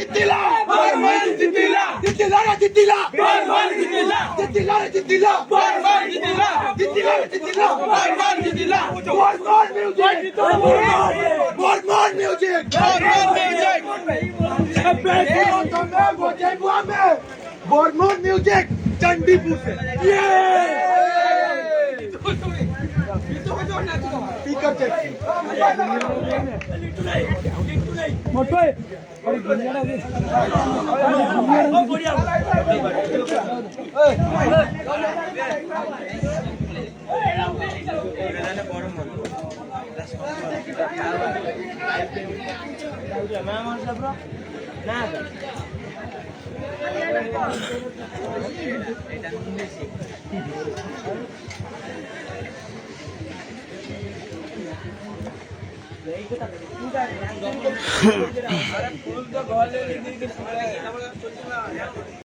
জিতিলা বারবার জিতিলা জিতিলা রে জিতিলা বারবার জিতিলা জিতিলা রে জিতিলা বারবার জিতিলা জিতিলা রে জিতিলা বারবার জিতিলা বর্মন মিউজিক বর্মন মিউজিক तुम्हें बचाइबो हमें बर्मन म्यूजिक चंडीपुर से स्पीकर चेक मोटो फूल तो